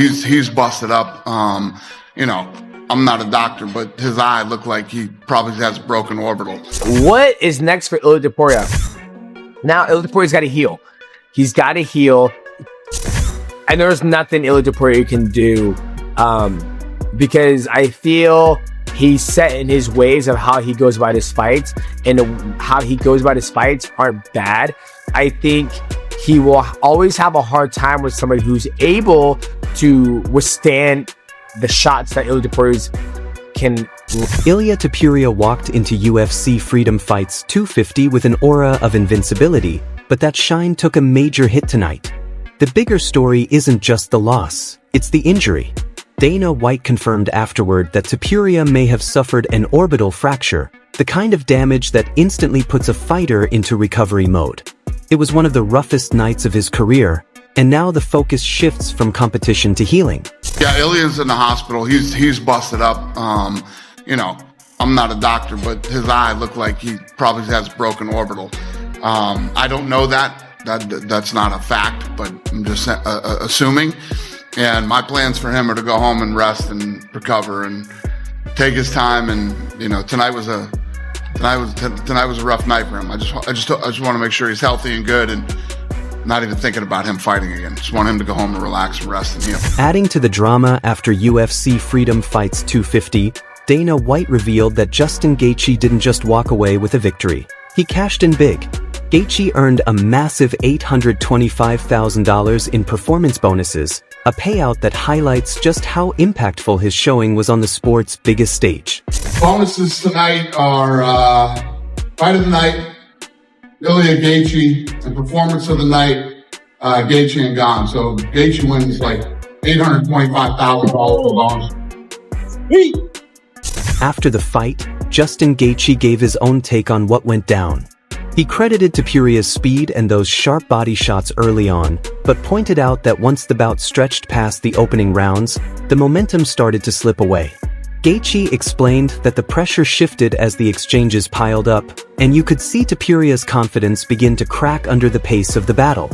he's busted up. You know, I'm not a doctor, but his eye looked like he probably has broken orbital. What is next for Ilia Topuria? Now, Ilia Topuria's got to heal. He's got to heal. And there's nothing Ilia Topuria can do because I feel he's set in his ways of how he goes about his fights, and how he goes about his fights aren't bad. I think he will always have a hard time with somebody who's able to withstand the shots that Ilia Topuria can. Ilia Topuria walked into UFC Freedom Fights 250 with an aura of invincibility, but that shine took a major hit tonight. The bigger story isn't just the loss, it's the injury. Dana White confirmed afterward that Topuria may have suffered an orbital fracture, the kind of damage that instantly puts a fighter into recovery mode. It was one of the roughest nights of his career, and now the focus shifts from competition to healing. Yeah, Ilia's in the hospital. He's busted up. You know, I'm not a doctor, but his eye looked like he probably has broken orbital. I don't know that. That's not a fact, but I'm just assuming. And my plans for him are to go home and rest and recover and take his time. And you know, tonight was a rough night for him. I just want to make sure he's healthy and good, and not even thinking about him fighting again. Just want him to go home and relax and rest and heal. Adding to the drama after UFC Freedom Fights 250, Dana White revealed that Justin Gaethje didn't just walk away with a victory. He cashed in big. Gaethje earned a massive $825,000 in performance bonuses, a payout that highlights just how impactful his showing was on the sport's biggest stage. Bonuses tonight are fight of the night, Ilia Gaethje, and performance of the night, Gaethje and Gone. So Gaethje wins like $825,000 bonus. After the fight, Justin Gaethje gave his own take on what went down. He credited Topuria's speed and those sharp body shots early on, but pointed out that once the bout stretched past the opening rounds, the momentum started to slip away. Gaethje explained that the pressure shifted as the exchanges piled up, and you could see Topuria's confidence begin to crack under the pace of the battle.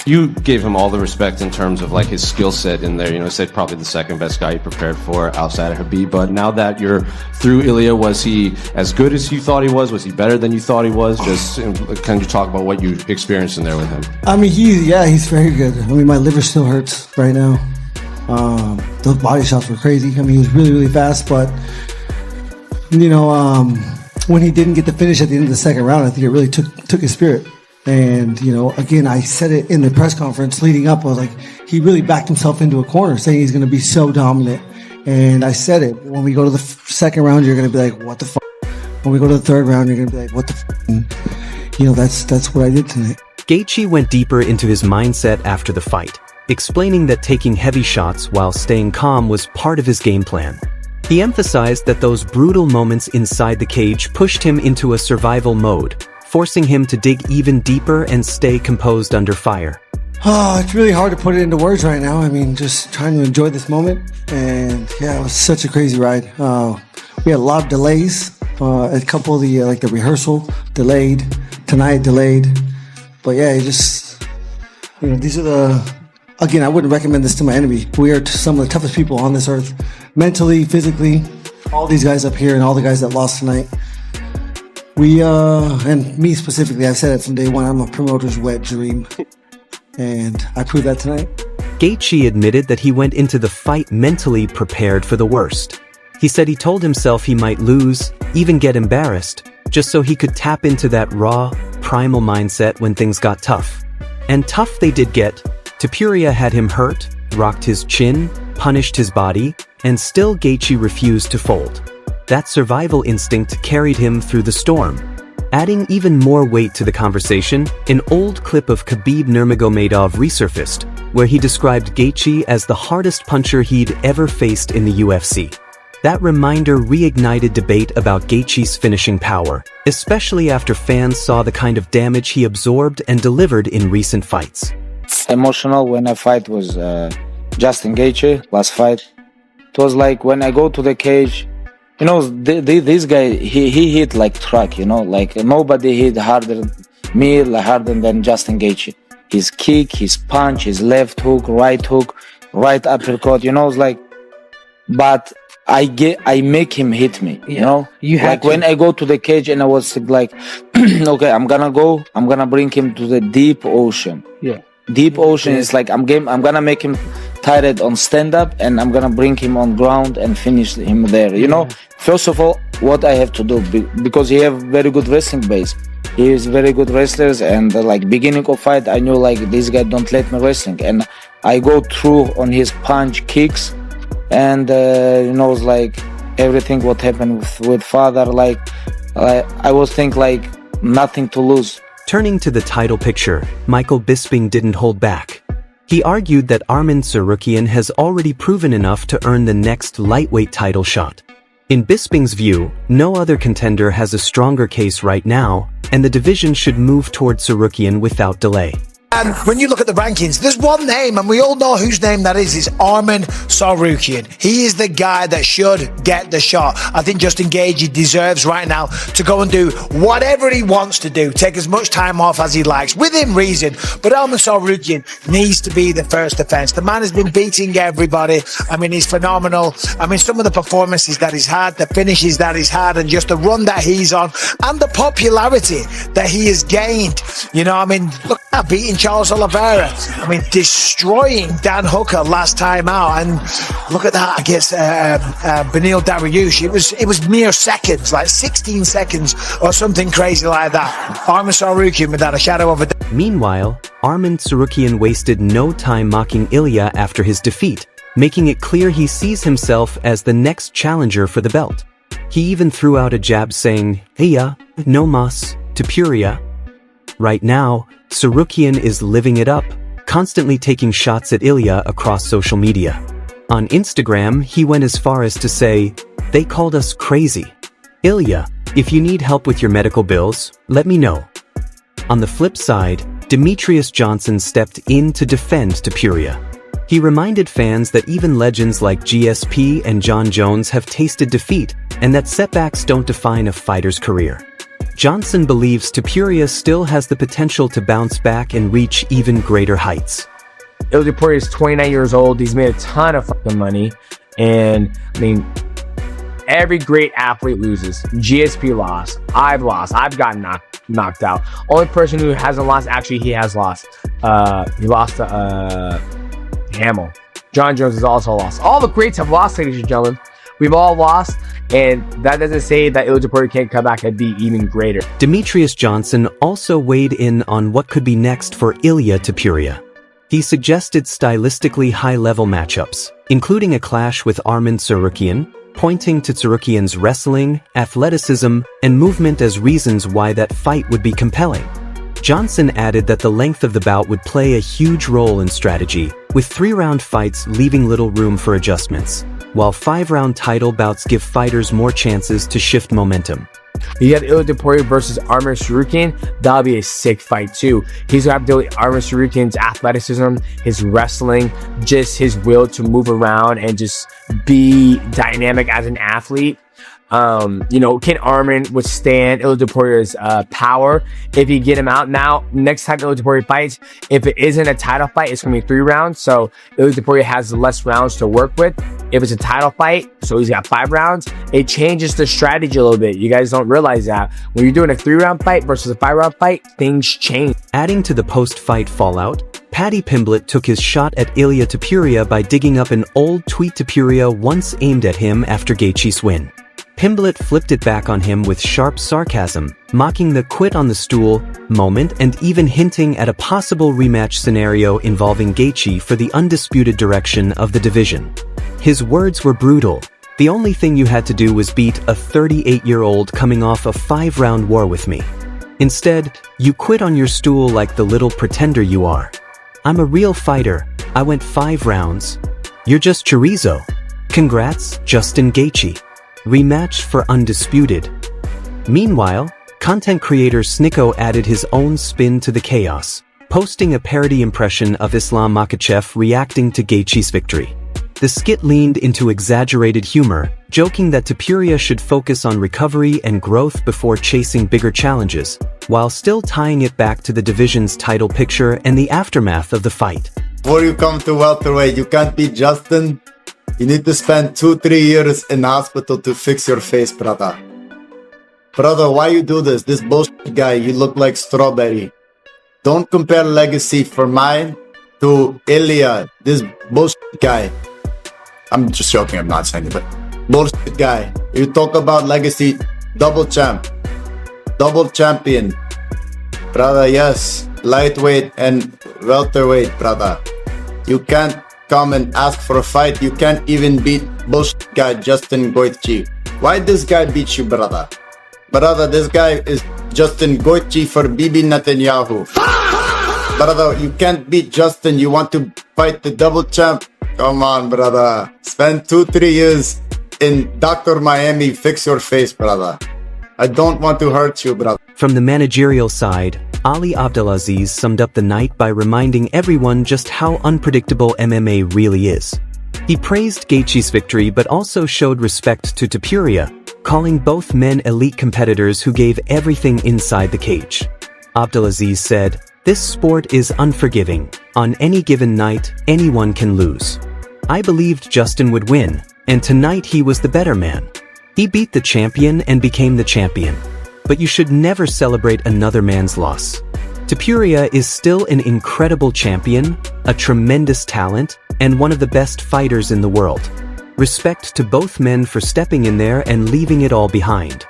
You gave him all the respect in terms of like his skill set in there. You know, said probably the second best guy you prepared for outside of Khabib. But now that you're through Ilia, was he as good as you thought he was? Was he better than you thought he was? Just can you talk about what you experienced in there with him? I mean, he's very good. I mean, my liver still hurts right now. Those body shots were crazy. I mean, he was really, really fast. But you know, when he didn't get the finish at the end of the second round, I think it really took his spirit. And, you know, again, I said it in the press conference leading up. I was like, he really backed himself into a corner saying he's going to be so dominant. And I said it. When we go to the second round, you're going to be like, what the fuck? When we go to the third round, you're going to be like, what the fuck? And, you know, that's what I did tonight. Gaethje went deeper into his mindset after the fight, explaining that taking heavy shots while staying calm was part of his game plan. He emphasized that those brutal moments inside the cage pushed him into a survival mode, forcing him to dig even deeper and stay composed under fire. Oh, it's really hard to put it into words right now. I mean, just trying to enjoy this moment. And yeah, it was such a crazy ride. We had a lot of delays. A couple of the rehearsal delayed, tonight delayed. But yeah, these are again, I wouldn't recommend this to my enemy. We are some of the toughest people on this earth. Mentally, physically, all these guys up here and all the guys that lost tonight. We, and me specifically, I've said it from day one, I'm a promoter's wet dream. And I proved that tonight. Gaethje admitted that he went into the fight mentally prepared for the worst. He said he told himself he might lose, even get embarrassed, just so he could tap into that raw, primal mindset when things got tough. And tough they did get. Topuria had him hurt, rocked his chin, punished his body, and still Gaethje refused to fold. That survival instinct carried him through the storm. Adding even more weight to the conversation, an old clip of Khabib Nurmagomedov resurfaced, where he described Gaethje as the hardest puncher he'd ever faced in the UFC. That reminder reignited debate about Gaethje's finishing power, especially after fans saw the kind of damage he absorbed and delivered in recent fights. Emotional when I fight was Justin Gaethje, last fight. It was like when I go to the cage, you know, this guy, he hit like truck, you know, like nobody hit harder than Justin Gaethje. His kick, his punch, his left hook, right hook, right uppercut, it's like, but I make him hit me, You had like when I go to the cage and I was like, okay, I'm gonna bring him to the deep ocean. Deep ocean is like, I'm gonna make him tired on stand up, and I'm gonna bring him on ground and finish him there. First of all, what I have to do, because he have very good wrestling base. He is very good wrestlers, and like beginning of fight, I knew like this guy don't let me wrestling, and I go through on his punch kicks, and it's like everything what happened with father. Like I was think like nothing to lose. Turning to the title picture, Michael Bisping didn't hold back. He argued that Arman Tsarukyan has already proven enough to earn the next lightweight title shot. In Bisping's view, no other contender has a stronger case right now, and the division should move toward Tsarukyan without delay. And when you look at the rankings, there's one name, and we all know whose name that is Arman Tsarukyan. He is the guy that should get the shot. I think Justin Gaethje deserves right now to go and do whatever he wants to do, take as much time off as he likes, within reason. But Arman Tsarukyan needs to be the first defense. The man has been beating everybody. I mean, he's phenomenal. I mean, some of the performances that he's had, the finishes that he's had, and just the run that he's on, and the popularity that he has gained. I mean, look at beating Charles Oliveira. I mean, destroying Dan Hooker last time out, and look at that against Beneil Dariush. It was mere seconds, like 16 seconds or something crazy like that. Arman Tsarukyan without a shadow of a doubt. Meanwhile, Arman Tsarukyan wasted no time mocking Ilia after his defeat, making it clear he sees himself as the next challenger for the belt. He even threw out a jab saying, "Iya, no mas, Topuria." Right now, Tsarukyan is living it up, constantly taking shots at Ilia across social media. On Instagram, he went as far as to say, "They called us crazy. Ilia, if you need help with your medical bills, let me know." On the flip side, Demetrius Johnson stepped in to defend Topuria. He reminded fans that even legends like GSP and John Jones have tasted defeat, and that setbacks don't define a fighter's career. Johnson believes Topuria still has the potential to bounce back and reach even greater heights. Ilia Topuria is 29 years old. He's made a ton of fucking money. And, I mean, every great athlete loses. GSP lost. I've lost. I've gotten knocked out. Only person who hasn't lost, actually, he has lost. He lost to Hamill. John Jones has also lost. All the greats have lost, ladies and gentlemen. We've all lost, and that doesn't say that Ilia Topuria can't come back and be even greater. Demetrius Johnson also weighed in on what could be next for Ilia Topuria. He suggested stylistically high-level matchups, including a clash with Arman Tsarukyan, pointing to Tsarukyan's wrestling, athleticism, and movement as reasons why that fight would be compelling. Johnson added that the length of the bout would play a huge role in strategy, with 3-round fights leaving little room for adjustments, while 5-round title bouts give fighters more chances to shift momentum. You have Ilia Topuria versus Arman Tsarukyan. That'll be a sick fight too. He's gonna have to deal with Arman Tsarukyan's athleticism, his wrestling, just his will to move around and just be dynamic as an athlete. Can Arman withstand Ilia Topuria's power if you get him out? Now, next time Ilia Topuria fights, if it isn't a title fight, it's going to be 3 rounds. So Ilia Topuria has less rounds to work with. If it's a title fight, so he's got 5 rounds, it changes the strategy a little bit. You guys don't realize that. When you're doing a 3-round fight versus a 5-round fight, things change. Adding to the post-fight fallout, Paddy Pimblett took his shot at Ilia Topuria by digging up an old tweet Topuria once aimed at him after Gaethje's win. Pimblett flipped it back on him with sharp sarcasm, mocking the quit on the stool moment and even hinting at a possible rematch scenario involving Gaethje for the undisputed direction of the division. His words were brutal. The only thing you had to do was beat a 38-year-old coming off a 5-round war with me. Instead, you quit on your stool like the little pretender you are. I'm a real fighter. I went 5 rounds. You're just chorizo. Congrats, Justin Gaethje. Rematch for undisputed. Meanwhile, content creator Snicko added his own spin to the chaos, posting a parody impression of Islam Makhachev reacting to Gaethje's victory. The skit leaned into exaggerated humor, joking that Topuria should focus on recovery and growth before chasing bigger challenges, while still tying it back to the division's title picture and the aftermath of the fight. before you come to welterweight. You can't beat Justin. You need to spend 2-3 years in the hospital to fix your face, brother. Brother, why you do this? This bullshit guy, you look like strawberry. Don't compare legacy for mine to Ilia, this bullshit guy. I'm just joking, I'm not saying it, but bullshit guy. You talk about legacy, double champ, double champion. Brother, yes, lightweight and welterweight, brother. You can't come and ask for a fight. You can't even beat bullshit guy Justin Gaethje. Why this guy beat you, brother? Brother, this guy is Justin Gaethje for Bibi Netanyahu. Brother, you can't beat Justin. You want to fight the double champ? Come on, brother. Spend 2-3 years in Dr. Miami. Fix your face, brother. I don't want to hurt you, brother. From the managerial side, Ali Abdelaziz summed up the night by reminding everyone just how unpredictable MMA really is. He praised Gaethje's victory but also showed respect to Topuria, calling both men elite competitors who gave everything inside the cage. Abdelaziz said, "This sport is unforgiving. On any given night, anyone can lose. I believed Justin would win, and tonight he was the better man. He beat the champion and became the champion. But you should never celebrate another man's loss. Topuria is still an incredible champion, a tremendous talent, and one of the best fighters in the world. Respect to both men for stepping in there and leaving it all behind."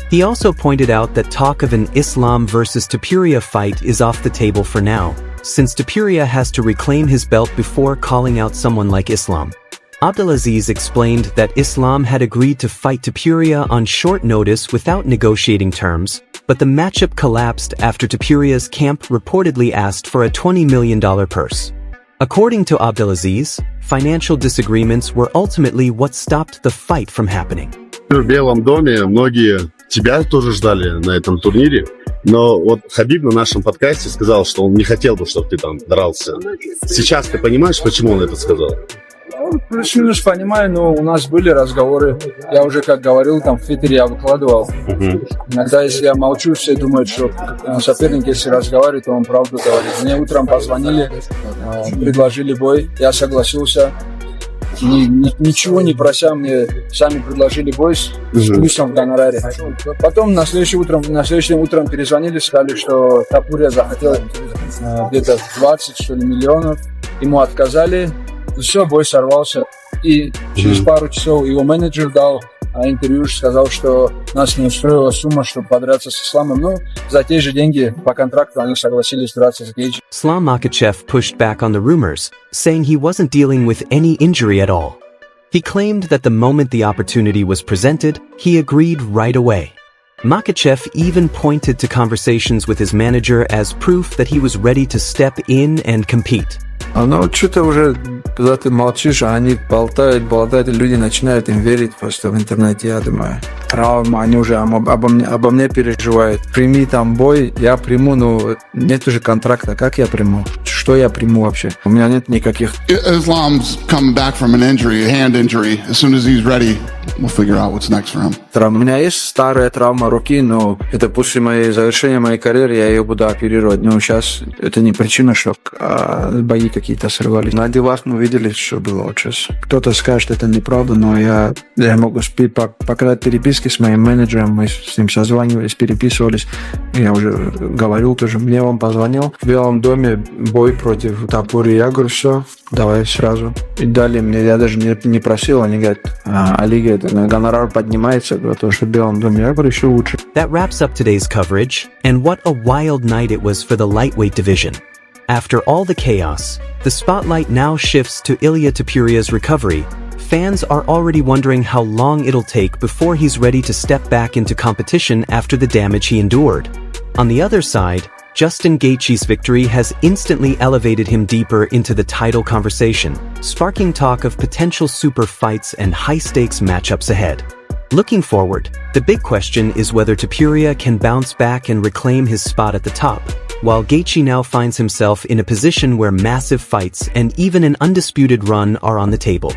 He also pointed out that talk of an Islam versus Topuria fight is off the table for now, since Topuria has to reclaim his belt before calling out someone like Islam. Abdelaziz explained that Islam had agreed to fight Topuria on short notice without negotiating terms, but the matchup collapsed after Topuria's camp reportedly asked for a $20 million purse. According to Abdelaziz, financial disagreements were ultimately what stopped the fight from happening. В Белом доме многие тебя тоже ждали на этом турнире, но вот Хабиб на нашем подкасте сказал, что он не хотел бы, чтобы ты там дрался. Сейчас ты понимаешь, почему он это сказал? Плюс-минус понимаю, но у нас были разговоры. Я уже, как говорил, там в Твиттере я выкладывал. Иногда, если я молчу, все думают, что соперник, если разговаривает, то он правду говорит. Мне утром позвонили, предложили бой, я согласился. Ничего не прося, мне сами предложили бой с плюсом в гонораре. Потом на следующее утром перезвонили, сказали, что Топурия захотел где-то 20, что ли, миллионов. Ему отказали. Все, бой сорвался. И через пару часов его менеджер дал интервью, сказал, что нас не устроила сумма, чтобы подраться с Исламом. Но за те же деньги по контракту они согласились драться с Gaethje. Islam Makhachev pushed back on the rumors, saying he wasn't dealing with any injury at all. He claimed that the moment the opportunity was presented, he agreed right away. Makhachev even pointed to conversations with his manager as proof that he was ready to step in and compete. Ну, что-то уже, когда ты молчишь, а они болтают, и люди начинают им верить просто в интернете, я думаю. Травма, они уже обо мне переживают. Прими там бой, я приму, но нет уже контракта, как я приму? Что я приму вообще? У меня нет никаких... Islam's coming back from an injury, a hand injury. As soon as he's ready, we'll figure out what's next for him. У меня есть старая травма руки, но это после завершения моей карьеры я ее буду оперировать. Но сейчас это не причина, что бои какие-то срывались. На делах мы видели, что было вот сейчас. Кто-то скажет, это неправда, но я могу показать переписки с моим менеджером, мы с ним созванивались, переписывались. Я уже говорил тоже, мне он позвонил. В Белом доме бой против Топурии. Я говорю, все, давай сразу. И дали мне, я даже не просил, они говорят, Али, гонорар поднимается, потому что в Белом доме. Я говорю, еще лучше. That wraps up today's coverage, and what a wild night it was for the lightweight division. After all the chaos, the spotlight now shifts to Ilia Topuria's recovery. Fans are already wondering how long it'll take before he's ready to step back into competition after the damage he endured. On the other side, Justin Gaethje's victory has instantly elevated him deeper into the title conversation, sparking talk of potential super fights and high-stakes matchups ahead. Looking forward, the big question is whether Topuria can bounce back and reclaim his spot at the top, while Gaethje now finds himself in a position where massive fights and even an undisputed run are on the table.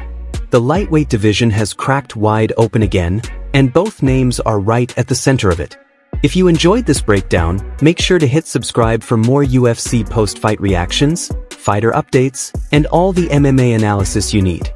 The lightweight division has cracked wide open again, and both names are right at the center of it. If you enjoyed this breakdown, make sure to hit subscribe for more UFC post-fight reactions, fighter updates, and all the MMA analysis you need.